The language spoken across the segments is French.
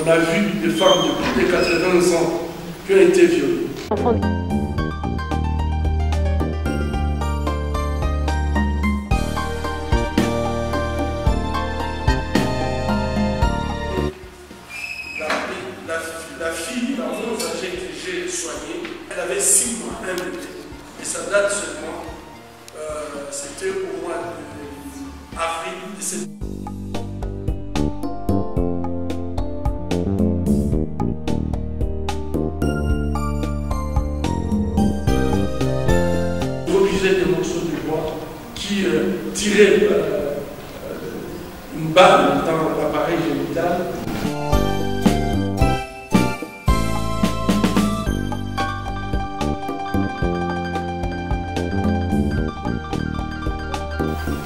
On a vu des femmes de plus de 80 ans qui ont été violées. La fille d'enfant âgée que j'ai soignée, elle avait 6 mois, un bébé. Et ça date seulement, c'était au mois d'avril de cette des morceaux de bois qui tiraient une balle dans l'appareil génital.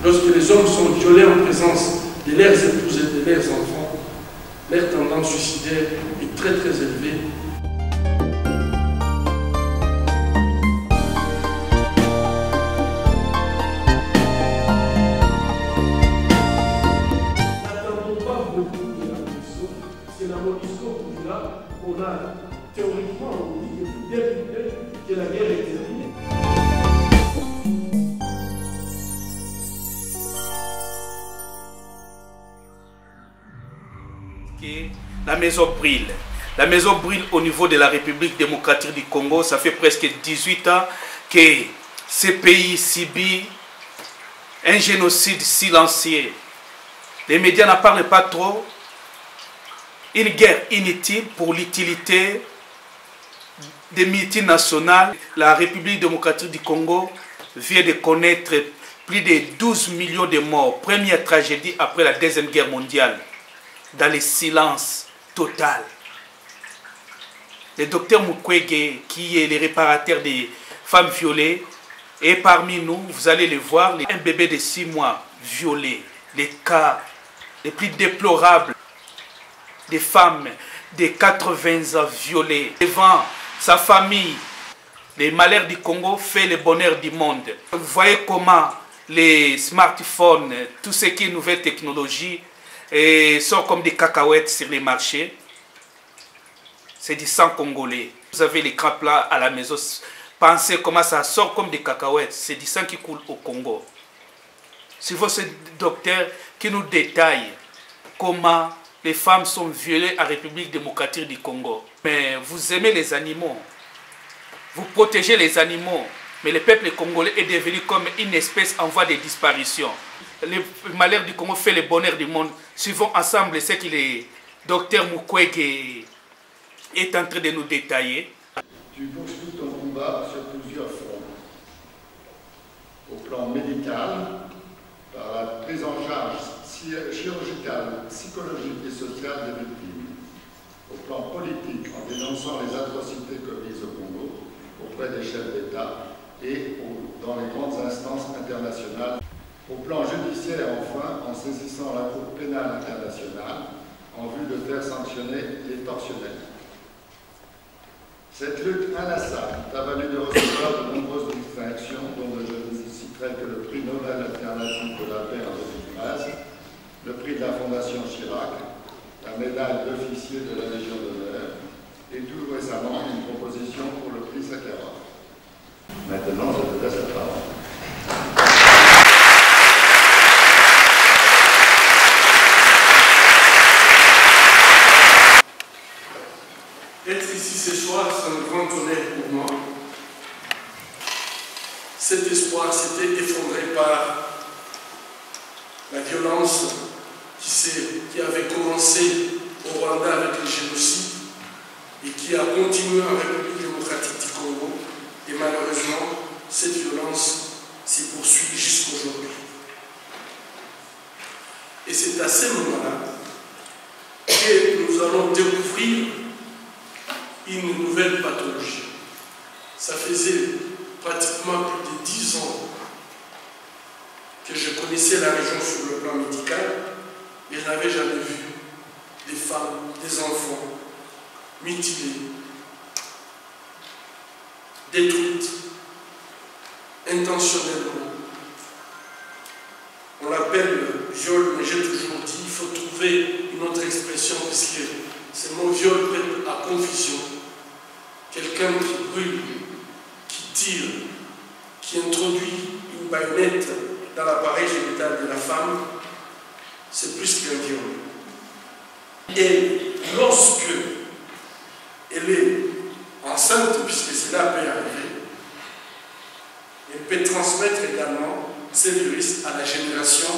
Lorsque les hommes sont violés en présence de leurs épouses et de leurs enfants, leur tendance suicidaire est très très élevée. C'est la Monisco qu'on a théoriquement, on dit que la guerre est terminée. La maison brûle. La maison brûle au niveau de la République démocratique du Congo. Ça fait presque 18 ans que ce pays subit un génocide silencieux. Les médias n'en parlent pas trop. Une guerre inutile pour l'utilité des multinationales. La République démocratique du Congo vient de connaître plus de 12 millions de morts. Première tragédie après la Deuxième Guerre mondiale. Dans le silence total. Le docteur Mukwege, qui est le réparateur des femmes violées, est parmi nous. Vous allez le voir. Un bébé de 6 mois violé. Les cas les plus déplorables. Des femmes de 80 ans violées devant sa famille. Les malheurs du Congo fait le bonheur du monde. Vous voyez comment les smartphones, tout ce qui est nouvelle technologie, sont comme des cacahuètes sur les marchés. C'est du sang congolais. Vous avez les crêpes là à la maison. Pensez comment ça sort comme des cacahuètes. C'est du sang qui coule au Congo. C'est votre docteur qui nous détaille comment les femmes sont violées en République démocratique du Congo. Mais vous aimez les animaux. Vous protégez les animaux. Mais le peuple congolais est devenu comme une espèce en voie de disparition. Le malheur du Congo fait le bonheur du monde. Suivons ensemble ce que le docteur Mukwege est en train de nous détailler. Tu poursuis ton combat sur plusieurs fronts. Au plan médical, par la prise en charge chirurgicale, psychologique et sociale des victimes. Au plan politique, en dénonçant les atrocités commises au Congo auprès des chefs d'État et dans les grandes instances internationales. Au plan judiciaire, enfin, en saisissant la Cour pénale internationale en vue de faire sanctionner les tortionnaires. Cette lutte inlassable t'a valu de recevoir de nombreuses distinctions, dont je ne citerai que le prix Nobel alternatif de la paix en 2013, le prix de la Fondation Chirac, la médaille d'officier de la Légion d'honneur et tout récemment une proposition pour le prix Sakharov. Maintenant, je te laisse la parole. Être ici ce soir, c'est un grand honneur pour moi. Cet espoir s'était effondré par la violence qui avait commencé au Rwanda avec le génocide et qui a continué en République démocratique du Congo. Et malheureusement, cette violence s'y poursuit jusqu'aujourd'hui. Et c'est à ce moment-là que nous allons découvrir une nouvelle pathologie. Ça faisait pratiquement plus de 10 ans que je connaissais la région sur le plan médical et je n'avais jamais vu des femmes, des enfants mutilés, détruites intentionnellement. On l'appelle viol, mais j'ai toujours dit qu'il faut trouver une autre expression puisque ces mots viol prêtent à confusion. Quelqu'un qui brûle, qui tire, qui introduit une baïonnette dans l'appareil génital de la femme, c'est plus qu'un viol. Et lorsque elle est enceinte, puisque cela peut arriver, elle peut transmettre également ces virus à la génération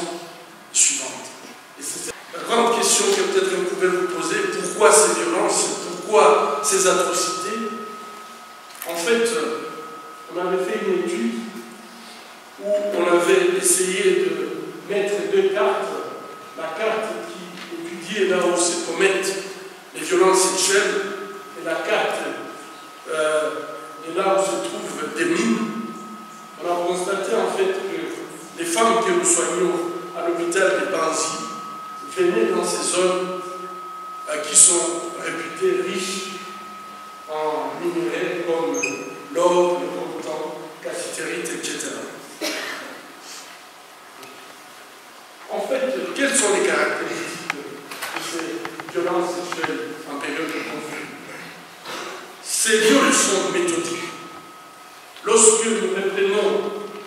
suivante. Et c'est la grande question que peut-être vous pouvez vous poser, pourquoi ces violences, pourquoi ces atrocités? En fait, on avait fait une étude où on avait essayé de mettre deux cartes, la carte qui étudiait là où se commettent les violences sexuelles et la carte de là où se trouvent des mines. On a constaté en fait que les femmes que nous soignons à l'hôpital de Banzi venaient dans ces zones qui sont réputées riches en minerais comme l'or, le coltan, cassitérite, etc. En fait, quelles sont les caractéristiques de ces violences sexuelles en période de conflit? Ces viols sont méthodiques. Lorsque nous reprenons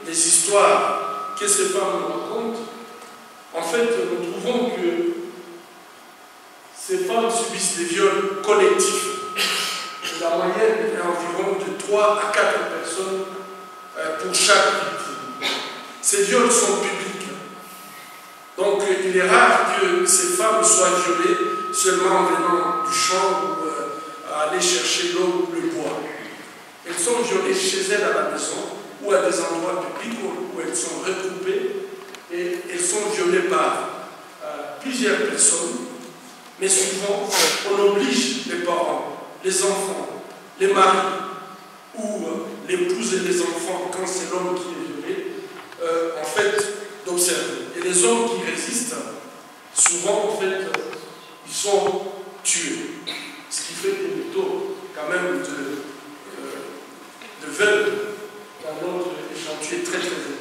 les histoires que ces femmes nous racontent, en fait, nous trouvons que ces femmes subissent des viols collectifs. La moyenne est environ de 3 à 4 personnes pour chaque victime. Ces viols sont publics. Donc, il est rare que ces femmes soient violées seulement en venant du champ ou à aller chercher l'eau ou le bois. Elles sont violées chez elles à la maison ou à des endroits publics où elles sont regroupées et elles sont violées par plusieurs personnes, mais souvent on oblige les parents, les enfants, les maris ou l'épouse et les enfants, quand c'est l'homme qui est violé, en fait d'observer. Et les hommes qui résistent, souvent en fait, ils sont tués. Ce qui fait que le taux quand même de veuves dans notre échantillon est très très élevé.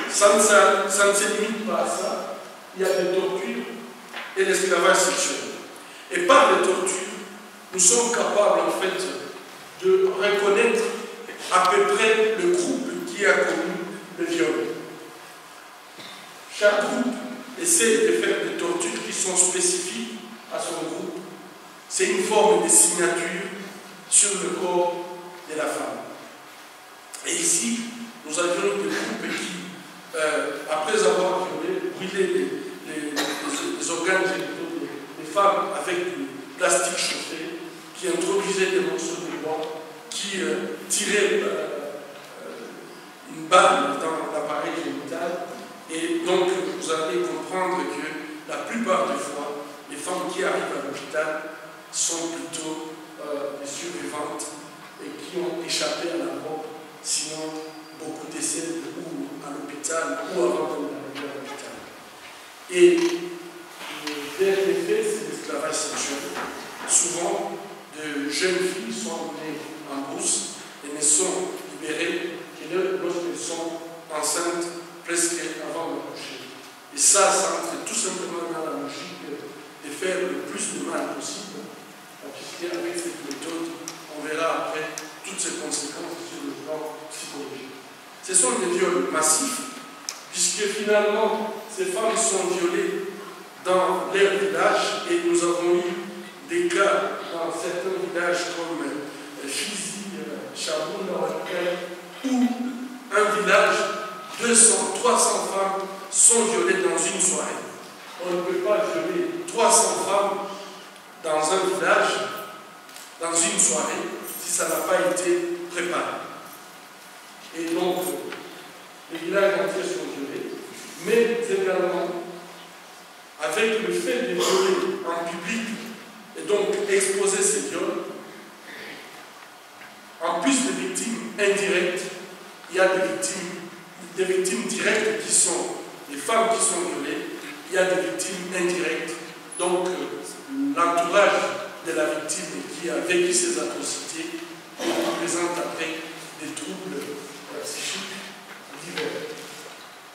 Ça ne se limite pas à ça. Il y a des tortures et l'esclavage sexuel. Et par les tortures, nous sommes capables en fait de reconnaître à peu près le groupe qui a commis le viol. Chaque groupe essaie de faire des tortures qui sont spécifiques à son groupe. C'est une forme de signature sur le corps de la femme. Et ici, nous avions des groupes qui, après avoir violé, brûlé les organes génitaux des femmes avec du plastique chauffé, qui introduisaient des morceaux de bois, qui tiraient une balle dans l'appareil génital. Et donc, vous allez comprendre que la plupart des fois, les femmes qui arrivent à l'hôpital sont plutôt des survivantes et qui ont échappé à la mort, sinon beaucoup décèdent ou à l'hôpital ou avant d'arriver à l'hôpital. Et le dernier fait, c'est l'esclavage sexuel. Souvent, de jeunes filles sont amenées en brousse et ne sont libérées que lorsqu'elles sont enceintes presque avant d'accoucher. Et ça entre tout simplement dans la logique de faire le plus de mal possible, puisque avec cette méthode, on verra après toutes ces conséquences sur le plan psychologique. Ce sont des viols massifs, puisque finalement, ces femmes sont violées dans leur village, et nous avons eu des cas dans certains villages comme Fizi, Chaboun, où un village, 200, 300 femmes sont violées dans une soirée. On ne peut pas violer 300 femmes dans un village, dans une soirée, si ça n'a pas été préparé. Et donc, les villages entiers sont violés, mais également, avec le fait de violer en public et donc exposer ces viols, en plus des victimes indirectes, il y a des victimes directes qui sont les femmes qui sont violées, il y a des victimes indirectes, donc l'entourage de la victime qui a vécu ces atrocités présente après des troubles psychiques divers.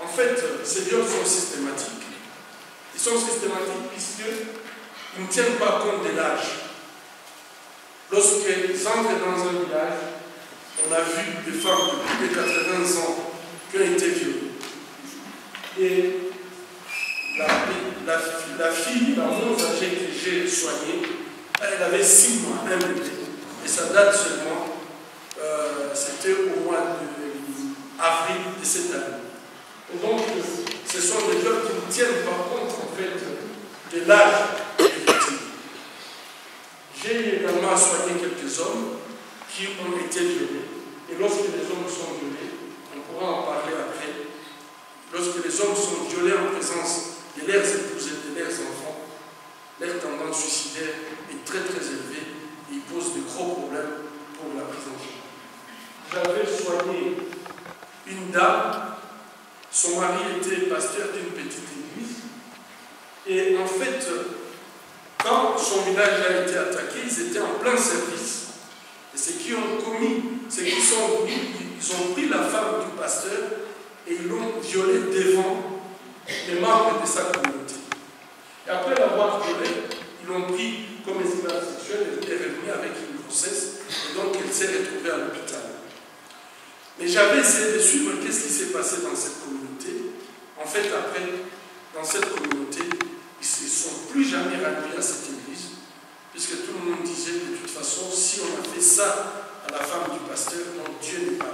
En fait, ces viols sont systématiques. Ils sont systématiques puisque ils ne tiennent pas compte de l'âge. Lorsqu'ils entrent dans un village, on a vu des femmes de plus de 80 ans qui ont été violées. Et la fille la moins âgée que j'ai soignée, elle avait 6 mois, un bébé. Et ça date seulement, c'était au mois d'avril de cette année. Et donc, ce sont des viols qui ne tiennent pas compte, en fait, de l'âge des victimes. J'ai également soigné quelques hommes qui ont été violés. Et lorsque les hommes sont violés, on pourra en parler après, lorsque les hommes sont violés en présence de leurs épouses et de leurs enfants, leur tendance suicidaire est très très élevée et ils posent de gros problèmes pour la prise en charge. J'avais soigné une dame, son mari était pasteur d'une petite église, et en fait, quand son village a été attaqué, ils étaient en plein service. Et ce qu'ils ont commis, c'est qu'ils ont pris la femme du pasteur et ils l'ont violée devant les membres de sa communauté. Et après l'avoir violée, ils l'ont pris comme esclave sexuelle, elle est revenue avec une grossesse, et donc elle s'est retrouvée à l'hôpital. Mais j'avais essayé de suivre qu'est-ce qui s'est passé dans cette communauté. En fait, après, dans cette communauté, ils ne se sont plus jamais rendus à cette église, puisque tout le monde disait de toute façon, si on a fait ça à la femme du pasteur, donc Dieu n'est pas là.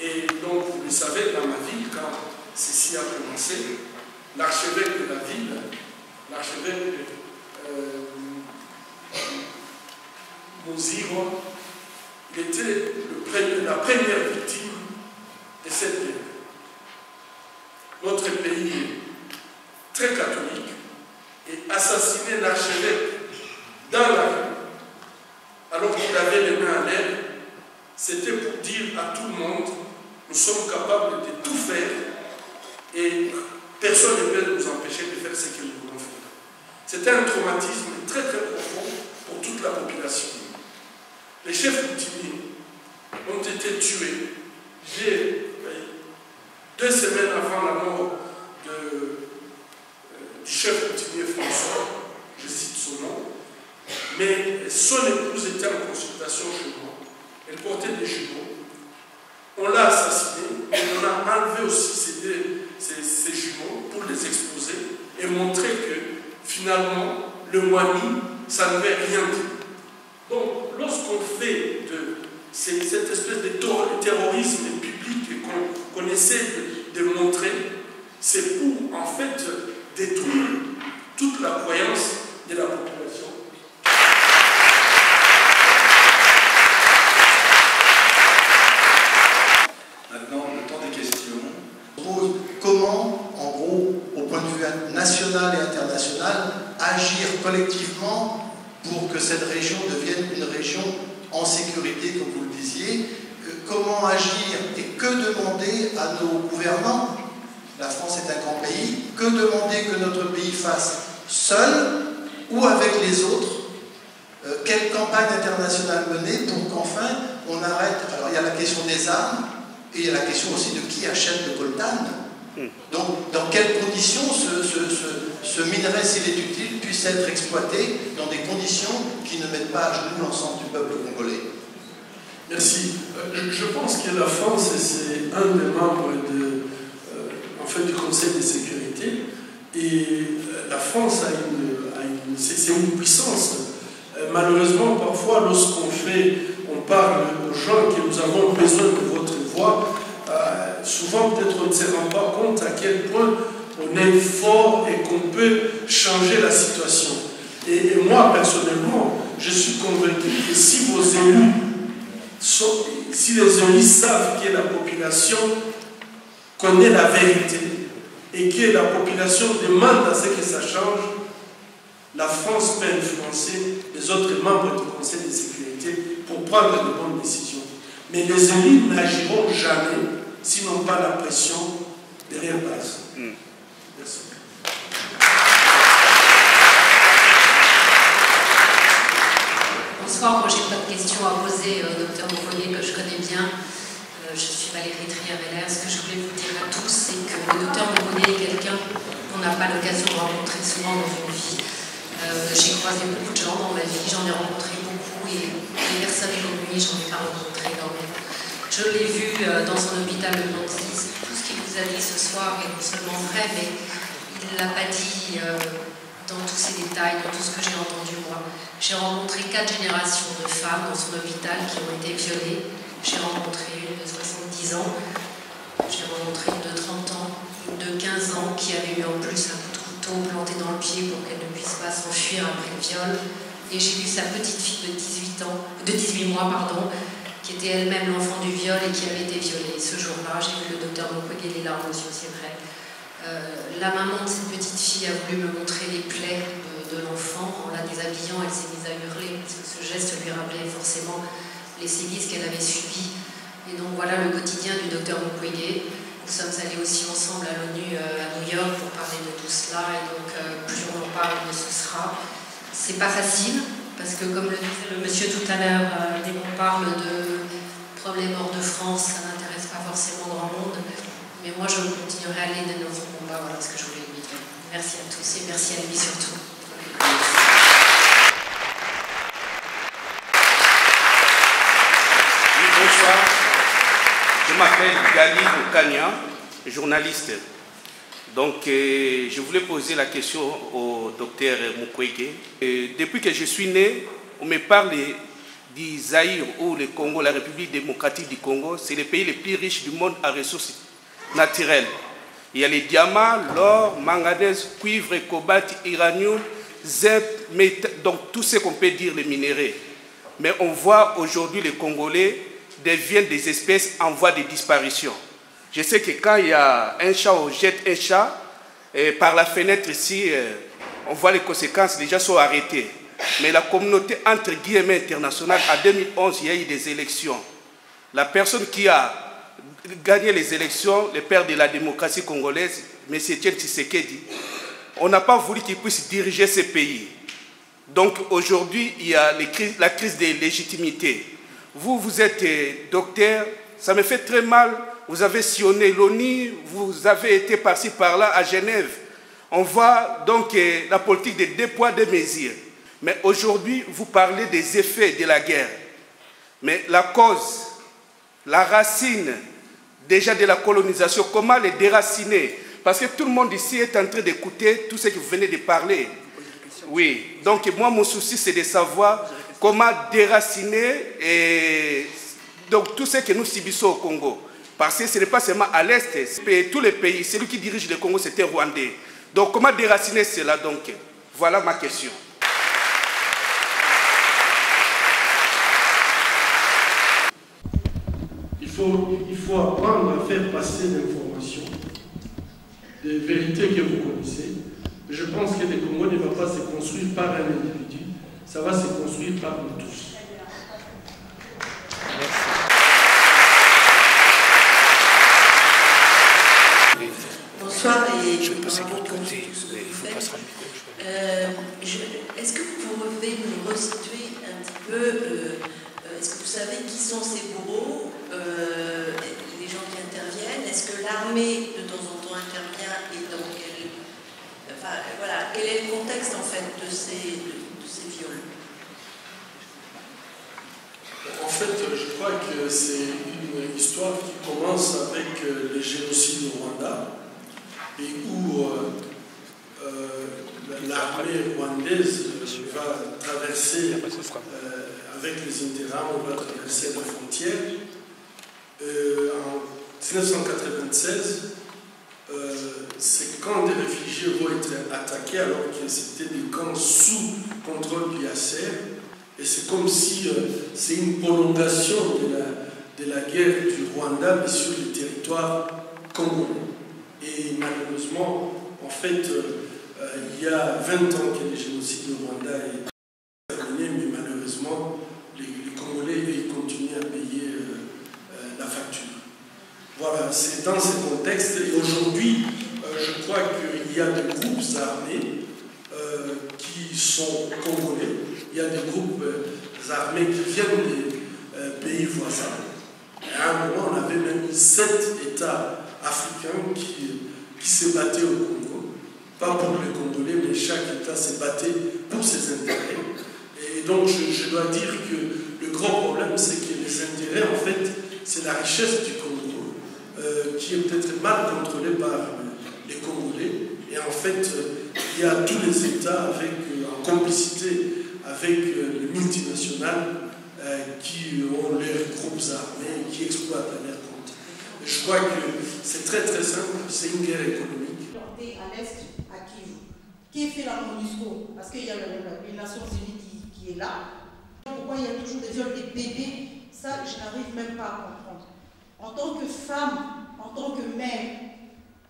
Et donc, vous le savez, dans ma ville, quand ceci a commencé, l'archevêque de la ville, l'archevêque Moziro, il était la première victime de cette guerre. Notre pays est très catholique et assassiner l'archevêque dans la rue, alors qu'il avait les mains à l'air, c'était pour dire à tout le monde, nous sommes capables de tout faire et personne ne peut nous empêcher de faire ce que nous voulons faire. C'était un traumatisme très très profond pour toute la population. Les chefs coutumiers ont été tués. J'ai 2 semaines avant la mort du chef coutumier François, je cite son nom, mais son épouse était en consultation chez moi. Elle portait des jumeaux. On l'a assassiné et on a enlevé aussi ces jumeaux pour les exposer et montrer que finalement le Wani, ça ne veut rien dire. Donc lorsqu'on fait cette espèce de terrorisme public qu'on essaie de montrer, c'est pour en fait détruire toute la croyance de la population. Maintenant, le temps des questions. Comment, en gros, au point de vue national et international, agir collectivement pour que cette région devienne une région en sécurité, comme vous le disiez? Comment agir et que demander à nos gouvernants? La France est un grand pays. Que demander que notre pays fasse seul ou avec les autres? Quelle campagne internationale mener pour qu'enfin on arrête? Alors il y a la question des armes et il y a la question aussi de qui achète le coltan. Donc dans quelles conditions ce minerai, s'il est utile, puisse être exploité dans des conditions qui ne mettent pas à genoux l'ensemble du peuple congolais? Merci. Je pense que la France, c'est un des membres du Conseil de sécurité, et la France c'est une puissance. Malheureusement, parfois, lorsqu'on parle aux gens que nous avons besoin de votre voix, souvent peut-être on ne se rend pas compte à quel point on est fort et qu'on peut changer la situation. Et moi, personnellement, je suis convaincu que si vos élus, si les élus savent que la population connaît la vérité et que la population demande à ce que ça change, la France peut influencer les autres membres du Conseil de sécurité pour prendre de bonnes décisions. Mais les élus n'agiront jamais s'ils n'ont pas la pression derrière base. Merci. Bonsoir, moi j'ai pas de questions à poser au docteur Mokoye que je connais bien. Je suis Valérie Trier-Veller. Ce que je voulais vous dire à tous, c'est que le docteur Mokoye est quelqu'un qu'on n'a pas l'occasion de rencontrer souvent dans une vie. J'ai croisé beaucoup de gens dans ma vie, j'en ai rencontré beaucoup et les personnes comme lui, j'en ai pas rencontré énormément. Je l'ai vu dans son hôpital de Nancy. Tout ce qu'il vous a dit ce soir est non seulement vrai, mais il ne l'a pas dit dans tous ces détails, dans tout ce que j'ai entendu moi. J'ai rencontré 4 générations de femmes dans son hôpital qui ont été violées. J'ai rencontré une de 70 ans, j'ai rencontré une de 30 ans, une de 15 ans qui avait eu en plus un coup de couteau planté dans le pied pour qu'elle ne puisse pas s'enfuir après le viol. Et j'ai vu sa petite fille de 18 mois, qui était elle-même l'enfant du viol et qui avait été violée. Ce jour-là, j'ai vu le docteur Mukwege les larmes aux yeux, c'est vrai. La maman de cette petite fille a voulu me montrer les plaies de l'enfant. En la déshabillant, elle s'est mise à hurler parce que ce geste lui rappelait forcément les sévices qu'elle avait subis. Et donc voilà le quotidien du docteur Mukwege. Nous sommes allés aussi ensemble à l'ONU à New York pour parler de tout cela. Et donc plus on en parle, mieux ce sera. C'est pas facile. Parce que comme le disait le monsieur tout à l'heure, dès qu'on parle de problèmes hors de France, ça n'intéresse pas forcément grand monde. Mais moi, je continuerai à aller dans notre combat. Voilà ce que je voulais lui dire. Merci à tous et merci à lui surtout. Oui, bonsoir. Je m'appelle Gali Okania, journaliste. Donc, je voulais poser la question au docteur Mukwege. Depuis que je suis né, on me parle du Zaïre ou le Congo, la République démocratique du Congo. C'est le pays le plus riche du monde en ressources naturelles. Il y a les diamants, l'or, manganèse, cuivre, cobalt, uranium, zinc, donc tout ce qu'on peut dire les minéraux. Mais on voit aujourd'hui les Congolais deviennent des espèces en voie de disparition. Je sais que quand il y a un chat, on jette un chat, et par la fenêtre ici, on voit les conséquences, les gens sont arrêtés. Mais la communauté, entre guillemets, internationale, en 2011, il y a eu des élections. La personne qui a gagné les élections, le père de la démocratie congolaise, M. Etienne Tshisekedi, on n'a pas voulu qu'il puisse diriger ce pays. Donc aujourd'hui, il y a la crise de légitimité. Vous êtes docteur, ça me fait très mal. Vous avez sillonné l'ONU, vous avez été par-ci par-là à Genève. On voit donc la politique des 2 poids 2 mesures. Mais aujourd'hui, vous parlez des effets de la guerre. Mais la cause, la racine déjà de la colonisation, comment les déraciner? Parce que tout le monde ici est en train d'écouter tout ce que vous venez de parler. Oui, donc moi mon souci c'est de savoir comment déraciner donc tout ce que nous subissons au Congo. Parce que ce n'est pas seulement à l'Est, tous les pays, celui qui dirige le Congo, c'était Rwandais. Donc comment déraciner cela donc? Voilà ma question. Il faut apprendre à faire passer l'information, des vérités que vous connaissez. Je pense que le Congo ne va pas se construire par un individu, ça va se construire par nous tous. Bonsoir et bravo pour ce que vous faites. Est-ce que vous pouvez nous resituer un petit peu, est-ce que vous savez qui sont ces bourreaux, les gens qui interviennent? Est-ce que l'armée de temps en temps intervient et dans quel, enfin, voilà, quel est le contexte en fait de ces viols? En fait, je crois que c'est une histoire qui commence avec le génocide au Rwanda et où l'armée rwandaise va traverser avec les Interarmes, on va traverser la frontière. En 1996, ces camps de réfugiés vont être attaqués alors que c'était des camps sous contrôle du IACR. Et c'est comme si c'est une prolongation de la guerre du Rwanda, mais sur le territoire congolais. Et malheureusement, en fait, il y a 20 ans que le génocide du Rwanda est terminé, mais malheureusement, les Congolais continuent à payer la facture. Voilà, c'est dans ce contexte. Et aujourd'hui, je crois qu'il y a des groupes armés qui sont congolais. Il y a des groupes armés qui viennent des pays voisins. À un moment, on avait même 7 États africains qui se battaient au Congo. pas pour les Congolais, mais chaque État s'est battu pour ses intérêts. Et donc je dois dire que le grand problème, c'est que les intérêts, en fait, c'est la richesse du Congo, qui est peut-être mal contrôlée par les Congolais. Et en fait, il y a tous les États en complicité avec les multinationales qui ont leurs groupes armés, qui exploitent à leur compte. Et je crois que c'est très très simple, c'est une guerre économique. À l'Est, à Kivu. Qui fait la MONUSCO? Parce qu'il y a les Nations Unies qui est là. Pourquoi il y a toujours des viols des bébés? Ça, je n'arrive même pas à comprendre. En tant que femme, en tant que mère,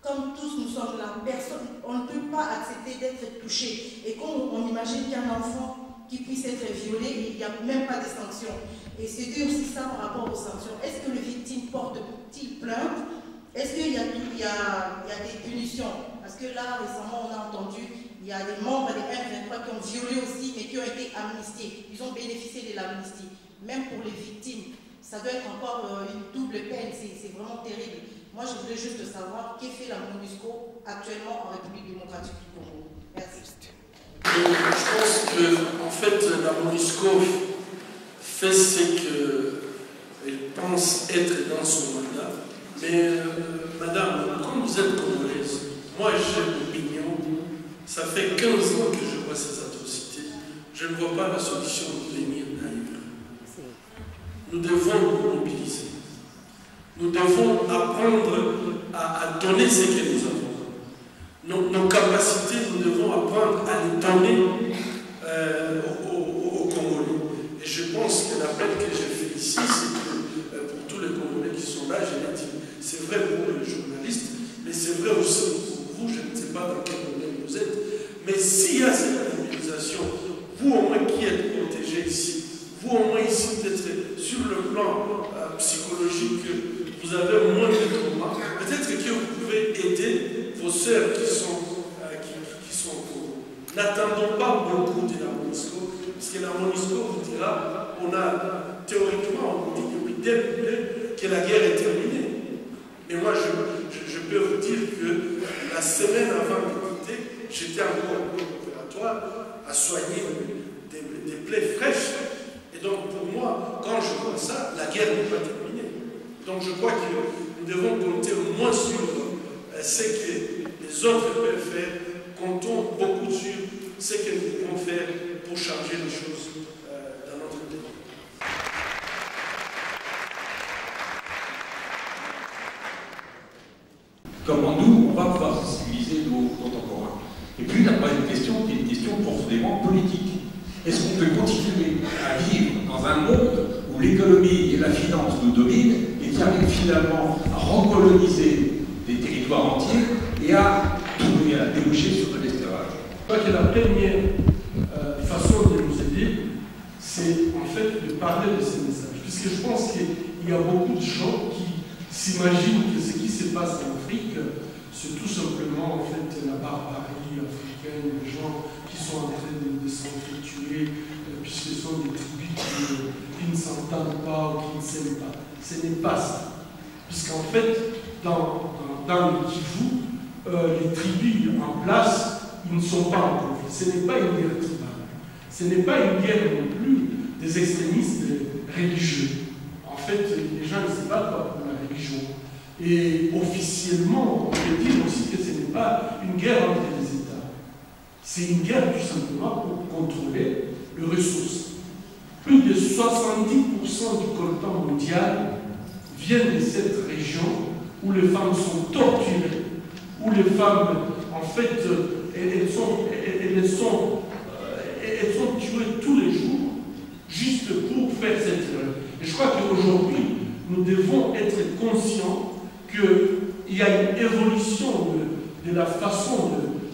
comme tous nous sommes là, personne, on ne peut pas accepter d'être touché. Et quand on imagine qu'un enfant qui puisse être violé, il n'y a même pas de sanctions. Et c'était aussi ça par rapport aux sanctions. Est-ce que les victimes portent-ils plainte? Est-ce qu'il y a des punitions? Parce que là, récemment, on a entendu, il y a des membres des M23 qui ont violé aussi, mais qui ont été amnistiés. Ils ont bénéficié de l'amnistie. Même pour les victimes, ça doit être encore une double peine. C'est vraiment terrible. Moi, je voudrais juste savoir qu'est fait la MONUSCO actuellement en République démocratique du Congo. Merci. Je pense que, en fait, la MONUSCO fait ce qu'elle pense être dans son mandat. Mais, madame, quand vous êtes congolaise, moi j'ai l'opinion, ça fait 15 ans que je vois ces atrocités, je ne vois pas la solution de venir d'ailleurs. Nous devons nous mobiliser. Nous devons apprendre à donner ce que nous avons. Nos capacités, nous devons apprendre à les donner aux Congolais. Et je pense que l'appel que j'ai fait ici, c'est que pour tous les Congolais qui sont là, je l'ai dit, c'est vrai pour les journalistes, mais c'est vrai aussi pour vous, je ne sais pas dans quel domaine vous êtes, mais s'il y a cette mobilisation, vous au moins qui êtes protégés ici, vous au moins ici peut-être sur le plan psychologique, vous avez moins de trauma, peut-être que vous pouvez aider vos sœurs qui sont au Congo. N'attendons pas beaucoup de la MONUSCO, parce que la MONUSCO vous dira, on a théoriquement, on dit depuis dès que la guerre est terminée. Mais moi, je peux vous dire que la semaine avant de quitter, j'étais encore au opératoire à soigner des plaies fraîches. Et donc, pour moi, quand je vois ça, la guerre n'est pas terminée. Donc, je crois que nous devons compter moins sur ce que les autres peuvent faire. Comptons beaucoup sur ce que nous pouvons faire pour changer les choses dans notre pays. Comment nous, on va pouvoir sensibiliser nos contemporains. Et puis la troisième question, qui est une question profondément politique. Est-ce qu'on peut continuer à vivre dans un monde où l'économie et la finance nous dominent et qui arrive finalement à recoloniser des territoires entiers et à déboucher sur de l'esclavage? Je crois que la première façon de nous aider, c'est en fait de parler de ces messages. Puisque je pense qu'il y a beaucoup de gens qui s'imaginent que ce qui se passe en Afrique, c'est tout simplement en fait la barbarie africaine, les gens qui sont en train de s'entretuer, puisque ce sont des tribus qui ne s'entendent pas ou qui ne s'aiment pas. Ce n'est pas ça. Puisqu'en fait, dans le Kivu, les tribus en place, ils ne sont pas en conflit. Ce n'est pas une guerre tribale. Ce n'est pas une guerre non plus des extrémistes religieux. En fait, les gens ne se battent pas pour la religion. Et officiellement, on peut dire aussi que ce n'est pas une guerre entre les États. C'est une guerre tout simplement pour contrôler les ressources. Plus de 70% du coltan mondial viennent de cette région où les femmes sont torturées, où les femmes, en fait, elles sont tuées tous les jours, juste pour faire cette œuvre. Et je crois qu'aujourd'hui, nous devons être conscients qu'il y a une évolution de la façon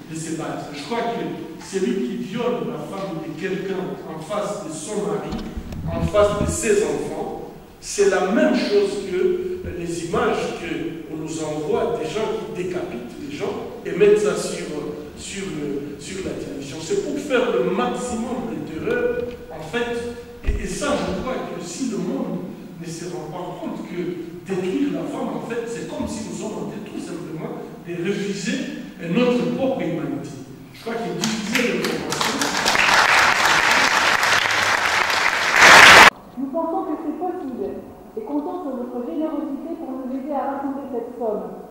de se battre. Je crois que celui qui viole la femme de quelqu'un en face de son mari, en face de ses enfants, c'est la même chose que les images qu'on nous envoie des gens qui décapitent les gens et mettent ça sur la télévision. C'est pour faire le maximum de terreur, en fait. Et ça, je crois que si le monde ne se rend pas compte que détruire la femme, en fait, c'est comme si nous sommes en train tout simplement de refuser notre propre humanité. Je crois qu'il diffuser l'information. Nous pensons que c'est possible et comptons sur votre générosité pour nous aider à rassembler cette somme.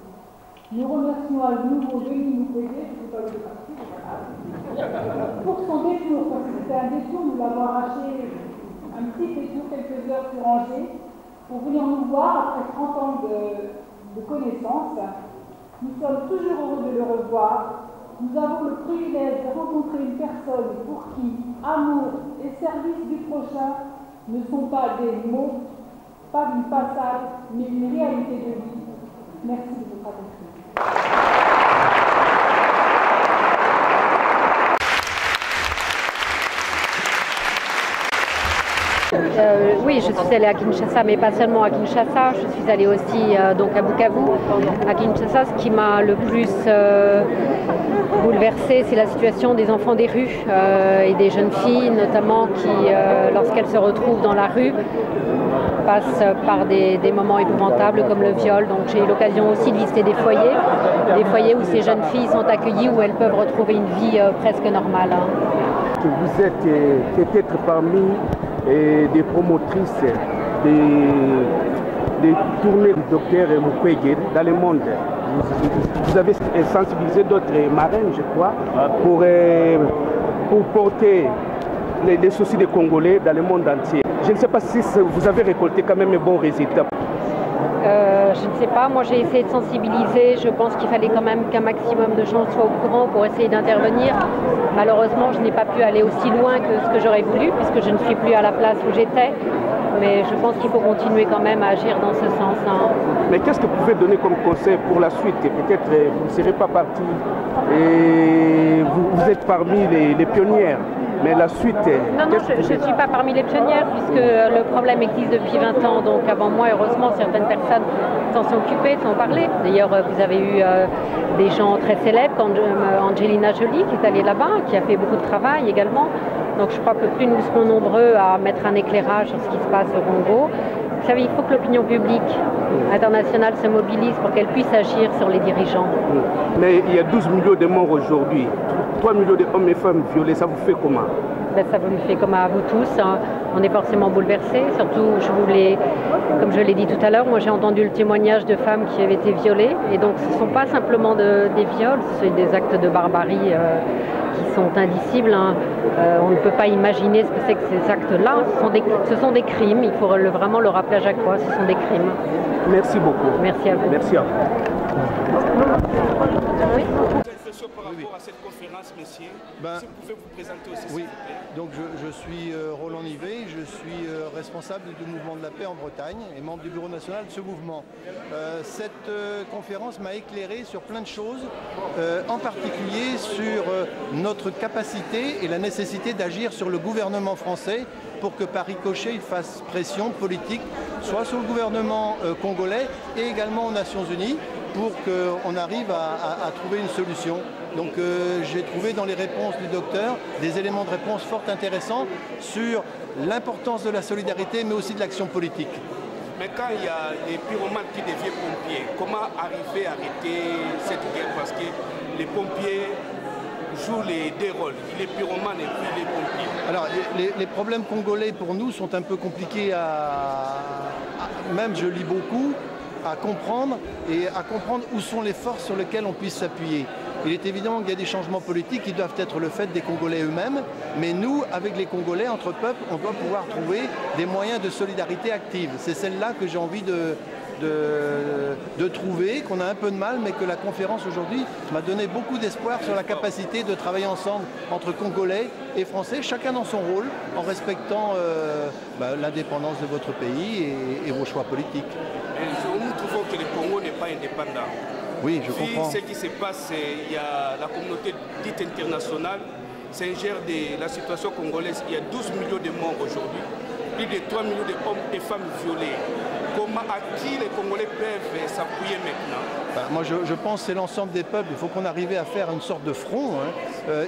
Nous remercions à nouveau Denis Mukwege, je ne sais pas où il est parti, pour son détour, parce que c'était un détour, nous l'avons arraché, un petit détour, quelques heures sur Angers, pour venir nous voir après 30 ans de connaissance. Nous sommes toujours heureux de le revoir. Nous avons le privilège de rencontrer une personne pour qui amour et service du prochain ne sont pas des mots, pas une façade, mais une réalité de vie. Merci de votre attention. Oui, je suis allée à Kinshasa, mais pas seulement à Kinshasa. Je suis allée aussi donc à Bukavu. À Kinshasa, ce qui m'a le plus bouleversée, c'est la situation des enfants des rues et des jeunes filles, notamment qui, lorsqu'elles se retrouvent dans la rue, passent par des moments épouvantables comme le viol. Donc j'ai eu l'occasion aussi de visiter des foyers où ces jeunes filles sont accueillies, où elles peuvent retrouver une vie presque normale. Vous êtes peut-être parmi des promotrices des tournées du docteur Mukwege dans le monde. Vous avez sensibilisé d'autres marraines, je crois, pour porter les soucis des Congolais dans le monde entier. Je ne sais pas si vous avez récolté quand même un bon résultat. Je ne sais pas, moi j'ai essayé de sensibiliser, je pense qu'il fallait quand même qu'un maximum de gens soient au courant pour essayer d'intervenir. Malheureusement, je n'ai pas pu aller aussi loin que ce que j'aurais voulu, puisque je ne suis plus à la place où j'étais. Mais je pense qu'il faut continuer quand même à agir dans ce sens. Mais qu'est-ce que vous pouvez donner comme conseil pour la suite? Peut-être vous ne serez pas parti et vous êtes parmi les pionnières. Mais la suite... Non, je ne suis pas parmi les pionnières, puisque le problème existe depuis 20 ans. Donc avant moi, heureusement, certaines personnes s'en sont occupées, s'en ont parlé. D'ailleurs, vous avez eu des gens très célèbres, comme Angelina Jolie, qui est allée là-bas, qui a fait beaucoup de travail également. Donc je crois que plus nous serons nombreux à mettre un éclairage sur ce qui se passe au Congo. Vous savez, il faut que l'opinion publique internationale se mobilise pour qu'elle puisse agir sur les dirigeants. Mais il y a 12 millions de morts aujourd'hui. 3 millions d'hommes et femmes violés, ça vous fait comment? Ben, ça me fait comme à vous tous. On est forcément bouleversés. Surtout, comme je l'ai dit tout à l'heure, moi j'ai entendu le témoignage de femmes qui avaient été violées. Et donc ce ne sont pas simplement des viols, ce sont des actes de barbarie qui sont indicibles. On ne peut pas imaginer ce que c'est que ces actes-là. Ce sont des crimes. Il faut vraiment le rappeler à chaque fois. Ce sont des crimes. Merci beaucoup. Merci à vous. Merci à vous. Oui. Par rapport à cette conférence, messieurs, si vous pouvez vous présenter aussi, oui. Donc je suis Roland Nivet, je suis responsable du mouvement de la paix en Bretagne et membre du bureau national de ce mouvement. Cette conférence m'a éclairé sur plein de choses, en particulier sur notre capacité et la nécessité d'agir sur le gouvernement français pour que par ricochet il fasse pression politique, soit sur le gouvernement congolais et également aux Nations Unies, pour qu'on arrive à trouver une solution. Donc j'ai trouvé dans les réponses du docteur des éléments de réponse fort intéressants sur l'importance de la solidarité, mais aussi de l'action politique. Mais quand il y a des pyromanes qui deviennent pompiers, comment arriver à arrêter cette guerre? Parce que les pompiers jouent les deux rôles, les pyromanes et puis les pompiers. Alors les problèmes congolais pour nous sont un peu compliqués même je lis beaucoup, à comprendre où sont les forces sur lesquelles on puisse s'appuyer. Il est évident qu'il y a des changements politiques qui doivent être le fait des Congolais eux-mêmes, mais nous, avec les Congolais, entre peuples, on doit pouvoir trouver des moyens de solidarité active. C'est celle-là que j'ai envie de trouver, qu'on a un peu de mal, mais que la conférence aujourd'hui m'a donné beaucoup d'espoir sur la capacité de travailler ensemble entre Congolais et Français, chacun dans son rôle, en respectant l'indépendance de votre pays et vos choix politiques. Nous trouvons que le Congo n'est pas indépendant. Oui, je comprends. Ce qui se passe, il y a la communauté dite internationale s'ingère de la situation congolaise. Il y a 12 millions de morts aujourd'hui, plus de 3 millions d'hommes et femmes violés. À qui les Congolais peuvent s'appuyer maintenant? Moi je pense que c'est l'ensemble des peuples. Il faut qu'on arrive à faire une sorte de front,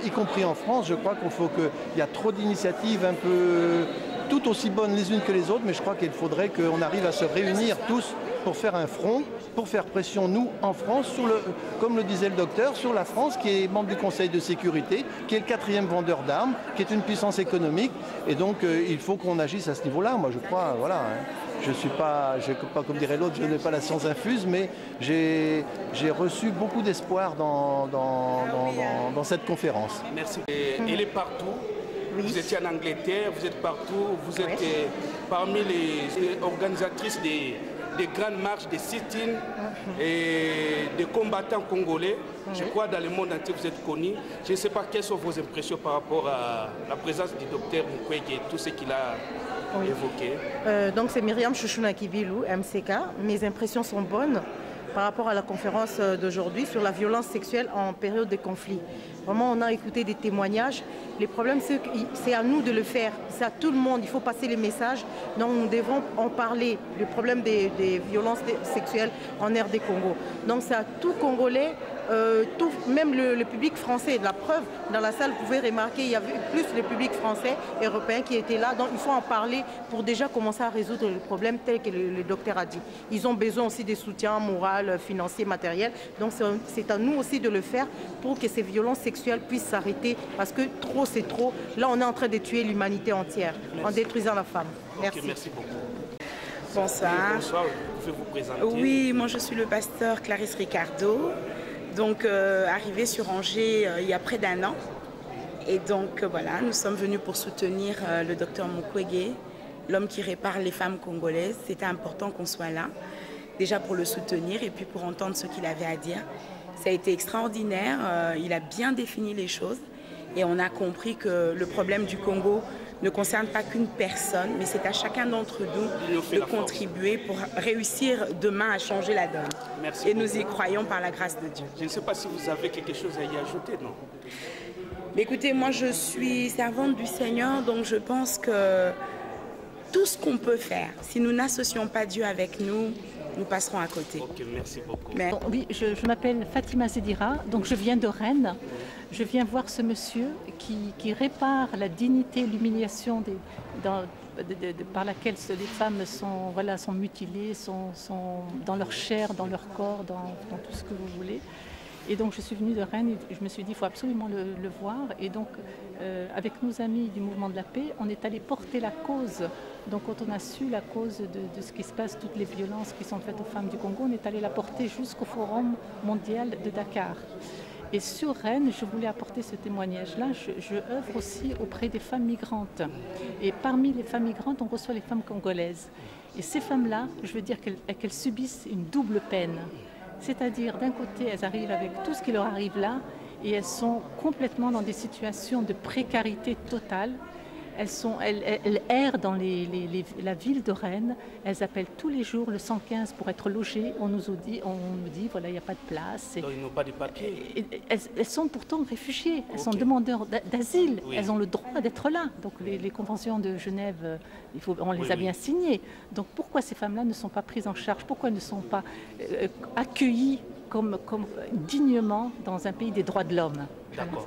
y compris en France. Je crois qu'il y a trop d'initiatives un peu toutes aussi bonnes les unes que les autres, mais je crois qu'il faudrait qu'on arrive à se réunir tous pour faire un front, pour faire pression, nous, en France, comme le disait le docteur, sur la France, qui est membre du Conseil de sécurité, qui est le 4e vendeur d'armes, qui est une puissance économique. Et donc, il faut qu'on agisse à ce niveau-là. Moi, je crois, voilà. Je ne suis pas, comme dirait l'autre, je n'ai pas la science infuse, mais j'ai reçu beaucoup d'espoir dans cette conférence. Merci. Elle est partout. Oui. Vous étiez en Angleterre, vous êtes partout, vous êtes parmi les organisatrices des grandes marches, des sit-ins et des combattants congolais. Je crois dans le monde entier vous êtes connus. Je ne sais pas quelles sont vos impressions par rapport à la présence du docteur Mukwege et tout ce qu'il a évoqué. Donc c'est Myriam Chouchouna Kibilou, MCK. Mes impressions sont bonnes par rapport à la conférence d'aujourd'hui sur la violence sexuelle en période de conflit. Vraiment, on a écouté des témoignages. Les problèmes, c'est à nous de le faire. C'est à tout le monde. Il faut passer les messages. Donc, nous devons en parler. Le problème des violences sexuelles en RD Congo. Donc, c'est à tout Congolais, même le public français. La preuve, dans la salle, vous pouvez remarquer, il y avait plus le public français, européen qui était là. Donc, il faut en parler pour déjà commencer à résoudre le problème tel que le docteur a dit. Ils ont besoin aussi de soutien moral, financier, matériel. Donc, c'est à nous aussi de le faire pour que ces violences sexuelles puissent s'arrêter. Parce que trop, c'est trop. Là, on est en train de tuer l'humanité entière en détruisant la femme. Merci. Okay, merci beaucoup. Bonsoir. Bonsoir, vous pouvez vous présenter. Oui, moi je suis le pasteur Clarisse Ricardo. Donc, arrivée sur Angers il y a près d'1 an. Et donc, voilà, nous sommes venus pour soutenir le docteur Mukwege, l'homme qui répare les femmes congolaises. C'était important qu'on soit là, déjà pour le soutenir et puis pour entendre ce qu'il avait à dire. Ça a été extraordinaire, il a bien défini les choses et on a compris que le problème du Congo ne concerne pas qu'une personne, mais c'est à chacun d'entre nous de contribuer pour réussir demain à changer la donne. Merci et beaucoup. Nous y croyons par la grâce de Dieu. Je ne sais pas si vous avez quelque chose à y ajouter, non? Mais écoutez, moi je suis servante du Seigneur, donc je pense que tout ce qu'on peut faire, si nous n'associons pas Dieu avec nous, nous passerons à côté. Ok, merci beaucoup. Oui, je m'appelle Fatima Zedira, donc je viens de Rennes. Je viens voir ce monsieur qui répare la dignité, l'humiliation par laquelle les femmes sont mutilées, sont dans leur chair, dans leur corps, dans tout ce que vous voulez. Et donc je suis venue de Rennes et je me suis dit il faut absolument le voir. Et donc avec nos amis du Mouvement de la Paix, on est allé porter la cause. Donc quand on a su la cause de ce qui se passe, toutes les violences qui sont faites aux femmes du Congo, on est allé la porter jusqu'au Forum mondial de Dakar. Et sur Rennes, je voulais apporter ce témoignage-là. Je œuvre aussi auprès des femmes migrantes. Et parmi les femmes migrantes, on reçoit les femmes congolaises. Et ces femmes-là, je veux dire qu'elles subissent une double peine. C'est-à-dire, d'un côté, elles arrivent avec tout ce qui leur arrive là, et elles sont complètement dans des situations de précarité totale. Elles errent dans la ville de Rennes, elles appellent tous les jours le 115 pour être logées. On nous dit voilà, il n'y a pas de place. Donc, ils n'ont pas de papiers. Elles sont pourtant réfugiées, elles sont demandeurs d'asile, oui. Elles ont le droit d'être là. Donc les conventions de Genève, on les a bien signées. Donc pourquoi ces femmes-là ne sont pas prises en charge? Pourquoi elles ne sont pas accueillies comme dignement dans un pays des droits de l'homme? D'accord.